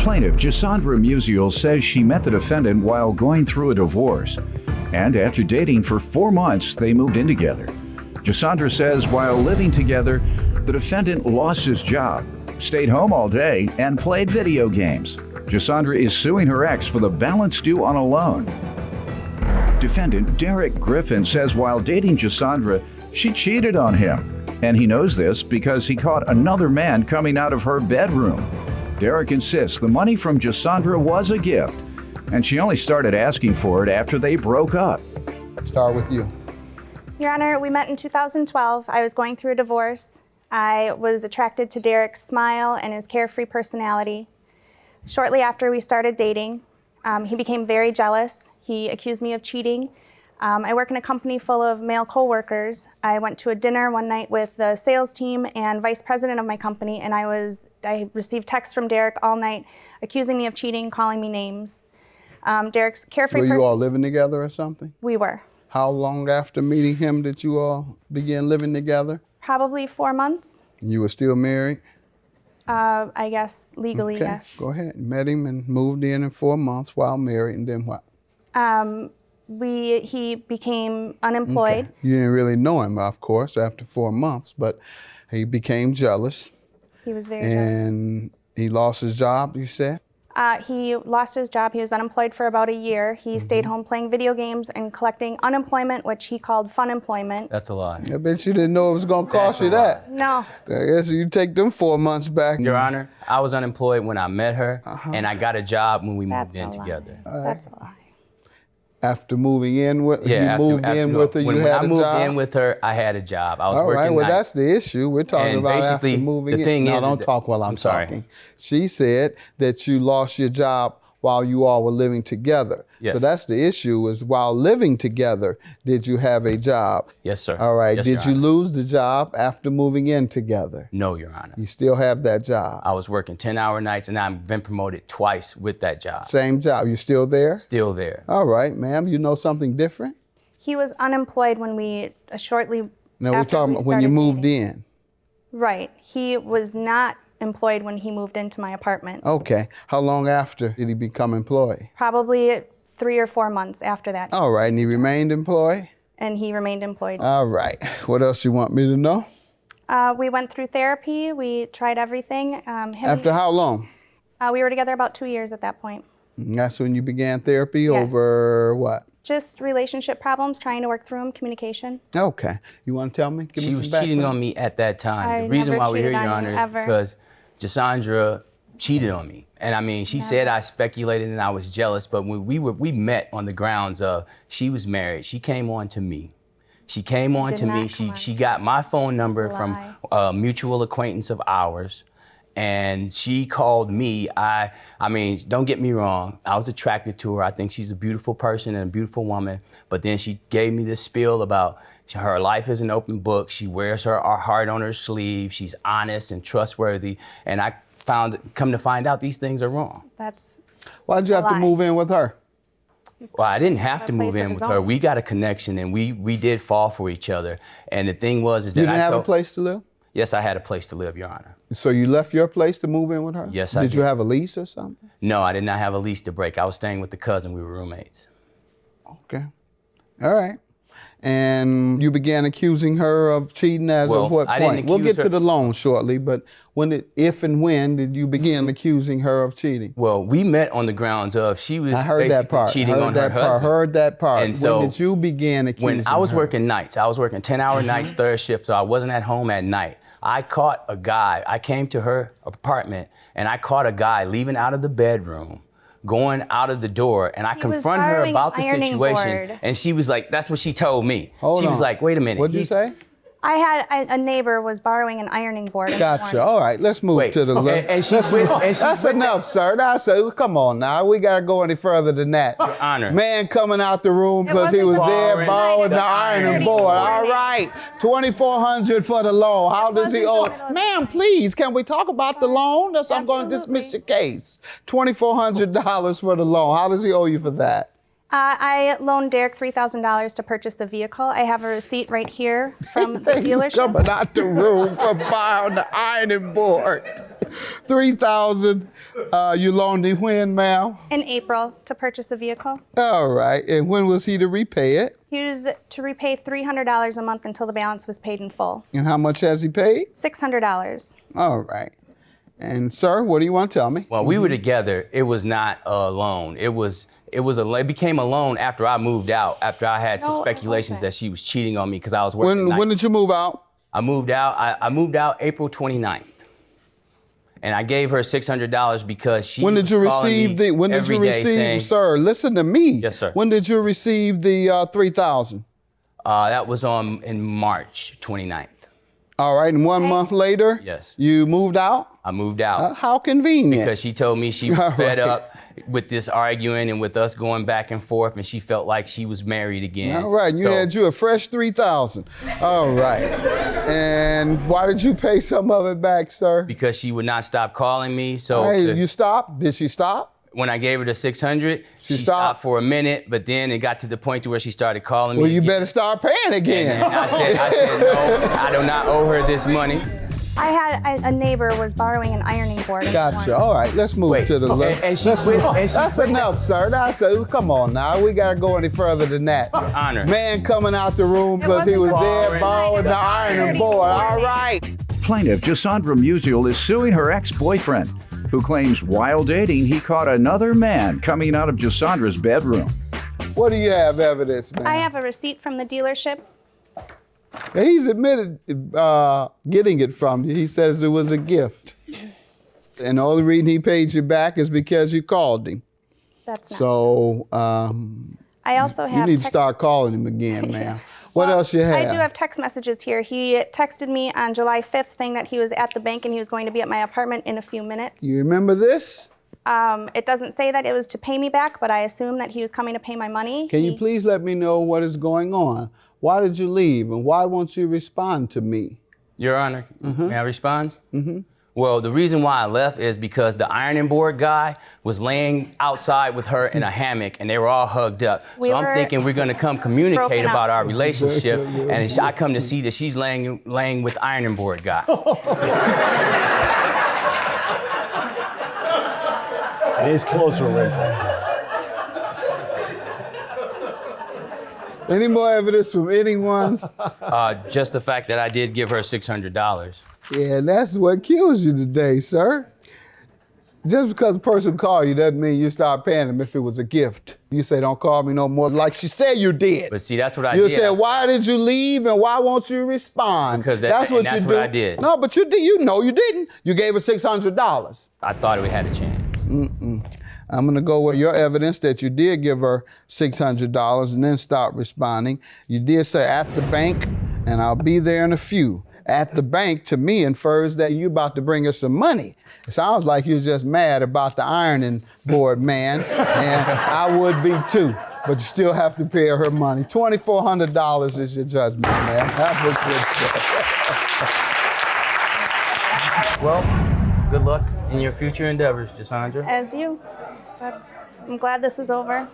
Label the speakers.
Speaker 1: plaintiff, Gisandra Musial, says she met the defendant while going through a divorce. And after dating for 4 months, they moved in together. Gisandra says while living together, the defendant lost his job, stayed home all day, and played video games. Gisandra is suing her ex for the balance due on a loan. Defendant Derek Griffin says while dating Gisandra, she cheated on him. And he knows this because he caught another man coming out of her bedroom. Derek insists the money from Gisandra was a gift, and she only started asking for it after they broke up.
Speaker 2: Start with you.
Speaker 3: Your Honor, we met in 2012. I was going through a divorce. I was attracted to Derek's smile and his carefree personality. Shortly after we started dating, he became very jealous. He accused me of cheating. I work in a company full of male coworkers. I went to a dinner one night with the sales team and vice president of my company, and I received texts from Derek all night accusing me of cheating, calling me names. Derek's carefree
Speaker 2: Were you all living together or something?
Speaker 3: We were.
Speaker 2: How long after meeting him did you all begin living together?
Speaker 3: Probably 4 months.
Speaker 2: You were still married?
Speaker 3: I guess legally,
Speaker 2: Okay,
Speaker 3: yes.
Speaker 2: go ahead. Met him and moved in 4 months while married, and then what?
Speaker 3: He became unemployed.
Speaker 2: Okay. You didn't really know him, of course, after 4 months, but he became jealous.
Speaker 3: He was very jealous.
Speaker 2: And he lost his job, you said?
Speaker 3: He lost his job. He was unemployed for about a year. He stayed home playing video games and collecting unemployment, which he called fun employment.
Speaker 4: That's a lie.
Speaker 2: I bet you didn't know it was going to cost you that.
Speaker 3: No.
Speaker 2: I guess you take them 4 months back.
Speaker 4: Your Honor, I was unemployed when I met her, and I got a job when we moved in together.
Speaker 3: That's a lie.
Speaker 2: After moving in with
Speaker 4: Yeah,
Speaker 2: you
Speaker 4: after,
Speaker 2: moved
Speaker 4: after,
Speaker 2: in with her,
Speaker 4: when,
Speaker 2: you
Speaker 4: when
Speaker 2: had
Speaker 4: I
Speaker 2: a
Speaker 4: moved
Speaker 2: job?
Speaker 4: in with her, I had a job. I was
Speaker 2: All
Speaker 4: working
Speaker 2: right, well,
Speaker 4: nights.
Speaker 2: that's the issue. We're talking
Speaker 4: And
Speaker 2: about after
Speaker 4: basically,
Speaker 2: moving
Speaker 4: the
Speaker 2: in.
Speaker 4: thing
Speaker 2: No,
Speaker 4: is
Speaker 2: don't
Speaker 4: that-
Speaker 2: talk while I'm
Speaker 4: sorry.
Speaker 2: talking. She said that you lost your job while you all were living together.
Speaker 4: Yes.
Speaker 2: So that's the issue, is while living together, did you have a job?
Speaker 4: Yes, sir.
Speaker 2: All right,
Speaker 4: Yes,
Speaker 2: did
Speaker 4: Your
Speaker 2: you
Speaker 4: Honor.
Speaker 2: lose the job after moving in together?
Speaker 4: No, Your Honor.
Speaker 2: You still have that job?
Speaker 4: I was working 10-hour nights, and I've been promoted twice with that job.
Speaker 2: Same job, you still there?
Speaker 4: Still there.
Speaker 2: All right, ma'am, you know something different?
Speaker 3: He was unemployed when we shortly
Speaker 2: Now we're
Speaker 3: after
Speaker 2: talking
Speaker 3: we
Speaker 2: about when you
Speaker 3: started
Speaker 2: moved
Speaker 3: dating.
Speaker 2: in.
Speaker 3: Right. He was not employed when he moved into my apartment.
Speaker 2: Okay, how long after did he become employed?
Speaker 3: Probably 3 or 4 months after that.
Speaker 2: All right, and he remained employed?
Speaker 3: And he remained employed.
Speaker 2: All right, what else you want me to know?
Speaker 3: We went through therapy. We tried everything.
Speaker 2: After how long?
Speaker 3: We were together about 2 years at that point.
Speaker 2: And that's when you began therapy
Speaker 3: Yes.
Speaker 2: over what?
Speaker 3: Just relationship problems, trying to work through them, communication.
Speaker 2: Okay, you want to tell me? Give
Speaker 4: She
Speaker 2: me
Speaker 4: was
Speaker 2: some
Speaker 4: cheating
Speaker 2: background.
Speaker 4: on me at that time.
Speaker 3: I
Speaker 4: The reason
Speaker 3: never
Speaker 4: why we're here,
Speaker 3: cheated
Speaker 4: Your
Speaker 3: on you,
Speaker 4: Honor,
Speaker 3: ever.
Speaker 4: is because Gisandra cheated on me. And I mean, she said I speculated and I was jealous, but when we met on the grounds of she was married. She came on to me. She came on
Speaker 3: did
Speaker 4: to me.
Speaker 3: not come on.
Speaker 4: She got my phone number
Speaker 3: It's a
Speaker 4: from
Speaker 3: lie.
Speaker 4: a mutual acquaintance of ours. And she called me. I mean, don't get me wrong. I was attracted to her. I think she's a beautiful person and a beautiful woman. But then she gave me this spiel about her life is an open book. She wears her heart on her sleeve. She's honest and trustworthy. And I come to find out these things are wrong.
Speaker 3: That's
Speaker 2: Why'd you have to
Speaker 3: lie.
Speaker 2: move in with her?
Speaker 4: Well, I didn't have to
Speaker 3: a
Speaker 4: move
Speaker 3: place of
Speaker 4: in
Speaker 3: his
Speaker 4: with her.
Speaker 3: own.
Speaker 4: We got a connection and we did fall for each other. And the thing was is that
Speaker 2: You didn't
Speaker 4: I
Speaker 2: have
Speaker 4: told,
Speaker 2: a place to live?
Speaker 4: Yes, I had a place to live, Your Honor.
Speaker 2: So you left your place to move in with her?
Speaker 4: Yes, I
Speaker 2: Did you
Speaker 4: did.
Speaker 2: have a lease or something?
Speaker 4: No, I did not have a lease to break. I was staying with the cousin. We were roommates.
Speaker 2: Okay. All right. And you began accusing her of cheating as
Speaker 4: Well,
Speaker 2: of what
Speaker 4: I didn't
Speaker 2: point? We'll
Speaker 4: accuse
Speaker 2: get to
Speaker 4: her-
Speaker 2: the loan shortly, but if and when did you begin accusing her of cheating?
Speaker 4: Well, we met on the grounds of she was
Speaker 2: I heard
Speaker 4: basically
Speaker 2: that part.
Speaker 4: cheating
Speaker 2: heard
Speaker 4: on
Speaker 2: that
Speaker 4: her
Speaker 2: part.
Speaker 4: husband.
Speaker 2: Heard that part.
Speaker 4: And so
Speaker 2: when did you begin accusing
Speaker 4: When I was
Speaker 2: her?
Speaker 4: working nights, I was working 10-hour nights, third shift, so I wasn't at home at night. I caught a guy. I came to her apartment, and I caught a guy leaving out of the bedroom, going out of the door, and I
Speaker 3: He was
Speaker 4: confronted her
Speaker 3: borrowing
Speaker 4: about the
Speaker 3: ironing
Speaker 4: situation,
Speaker 3: board.
Speaker 4: and she was like, that's what she told me.
Speaker 2: Hold
Speaker 4: she was
Speaker 2: on.
Speaker 4: like, wait a minute.
Speaker 2: What'd you
Speaker 4: he-
Speaker 2: say?
Speaker 3: I had a neighbor was borrowing an ironing board. in the
Speaker 2: Gotcha.
Speaker 3: morning.
Speaker 2: All right, let's move
Speaker 4: Wait,
Speaker 2: to the left.
Speaker 4: and she went- and she
Speaker 2: That's
Speaker 4: went-
Speaker 2: enough, sir. That's come on now. We gotta go any further than that.
Speaker 4: Your Honor.
Speaker 2: Man coming out the room because he was
Speaker 3: wasn't
Speaker 2: there
Speaker 4: borrowing
Speaker 2: borrowing
Speaker 4: the
Speaker 2: the ironing
Speaker 4: ironing
Speaker 2: board.
Speaker 4: board.
Speaker 2: All right, $2,400 for the loan. How does he owe?
Speaker 3: wasn't $20.
Speaker 2: Ma'am, please, can we talk about the loan? That's I'm going to
Speaker 3: Absolutely.
Speaker 2: dismiss your case. $2,400 for the loan. How does he owe you for that?
Speaker 3: I loaned Derek $3,000 to purchase a vehicle. I have a receipt right here from the
Speaker 2: He's
Speaker 3: dealership.
Speaker 2: coming out the room for borrowing the ironing board. $3,000 you loaned him when, ma'am?
Speaker 3: In April to purchase a vehicle.
Speaker 2: All right. And when was he to repay it?
Speaker 3: He was to repay $300 a month until the balance was paid in full.
Speaker 2: And how much has he paid?
Speaker 3: $600.
Speaker 2: All right. And sir, what do you want to tell me?
Speaker 4: Well, we were together. It was not a loan. It became a loan after I moved out, after I had some
Speaker 3: No, it
Speaker 4: speculations
Speaker 3: wasn't.
Speaker 4: that she was cheating on me because I was working
Speaker 2: When did you move out?
Speaker 4: I moved out April 29th. And I gave her $600 because she
Speaker 2: When did you
Speaker 4: was calling
Speaker 2: receive
Speaker 4: me
Speaker 2: the? When did
Speaker 4: every
Speaker 2: you
Speaker 4: day
Speaker 2: receive,
Speaker 4: saying-
Speaker 2: sir? Listen to me.
Speaker 4: Yes, sir.
Speaker 2: When did you receive the $3,000?
Speaker 4: That was in March 29th.
Speaker 2: All right, and 1 month later,
Speaker 4: Yes.
Speaker 2: you moved out.
Speaker 4: I moved out
Speaker 2: How convenient.
Speaker 4: because she told me she was
Speaker 2: All
Speaker 4: fed
Speaker 2: right.
Speaker 4: up with this arguing and with us going back and forth, and she felt like she was married again.
Speaker 2: All right, and you
Speaker 4: So-
Speaker 2: had you a fresh $3,000. All right, and why did you pay some of it back, sir?
Speaker 4: because she would not stop calling me. So
Speaker 2: All right,
Speaker 4: the-
Speaker 2: you stopped? Did she stop?
Speaker 4: when I gave her the 600,
Speaker 2: She
Speaker 4: she
Speaker 2: stopped?
Speaker 4: stopped for a minute, but then it got to the point to where she started calling me.
Speaker 2: Well, you
Speaker 4: again.
Speaker 2: better start paying again.
Speaker 4: And I said, no, I do not owe her this money.
Speaker 3: I had a neighbor was borrowing an ironing board. in the
Speaker 2: Gotcha.
Speaker 3: morning.
Speaker 2: All right, let's move
Speaker 4: Wait,
Speaker 2: to the left.
Speaker 4: and she quit- and she
Speaker 2: That's
Speaker 4: quit-
Speaker 2: enough, sir. Come on now. We gotta go any further than that.
Speaker 4: Honor.
Speaker 2: Man coming out the room because he was
Speaker 3: wasn't
Speaker 2: there
Speaker 4: borrowing
Speaker 2: borrowing the ironing board. All right.
Speaker 1: Plaintiff Jasandra Musial is suing her ex-boyfriend, who claims while dating he caught another man coming out of Jasandra's bedroom.
Speaker 2: What do you have evidence, man?
Speaker 3: I have a receipt from the dealership.
Speaker 2: He's admitted getting it from you. He says it was a gift. And the only reason he paid you back is because you called him.
Speaker 3: That's not.
Speaker 2: So
Speaker 3: I also
Speaker 2: you
Speaker 3: have.
Speaker 2: need to
Speaker 3: text-
Speaker 2: start calling him again, man. What else you have?
Speaker 3: I do have text messages here. He texted me on July 5th saying that he was at the bank and he was going to be at my apartment in a few minutes.
Speaker 2: You remember this?
Speaker 3: It doesn't say that it was to pay me back, but I assume that he was coming to pay my money.
Speaker 2: Can you please let me know what is going on? Why did you leave and why won't you respond to me?
Speaker 4: Your Honor, may I respond? Mm-hmm. Well, the reason why I left is because the ironing board guy was laying outside with her in a hammock and they were all hugged up.
Speaker 3: We
Speaker 4: So I'm
Speaker 3: were
Speaker 4: thinking we're gonna come communicate
Speaker 3: broken up.
Speaker 4: about our relationship, and I come to see that she's laying with ironing board guy.
Speaker 5: It is closer, Rick.
Speaker 2: Any more evidence from anyone?
Speaker 4: Just the fact that I did give her $600.
Speaker 2: Yeah, and that's what kills you today, sir. Just because a person called you doesn't mean you start paying them if it was a gift. You say, don't call me no more, like she said you did.
Speaker 4: But see, that's what I
Speaker 2: You
Speaker 4: did.
Speaker 2: said,
Speaker 4: I-
Speaker 2: why did you leave and why won't you respond?
Speaker 4: Because
Speaker 2: that's what
Speaker 4: that's
Speaker 2: you
Speaker 4: what
Speaker 2: do.
Speaker 4: I did.
Speaker 2: No, but you did. You know you didn't. You gave her $600.
Speaker 4: I thought we had a chance.
Speaker 2: I'm gonna go with your evidence that you did give her $600 and then stop responding. You did say at the bank, and I'll be there in a few. At the bank, to me, infers that you about to bring her some money. It sounds like you're just mad about the ironing board, man, and I would be too. But you still have to pay her money. $2,400 is your judgment, man. Have a good day.
Speaker 4: Well, good luck in your future endeavors, Jasandra.
Speaker 3: As you. I'm glad this is over.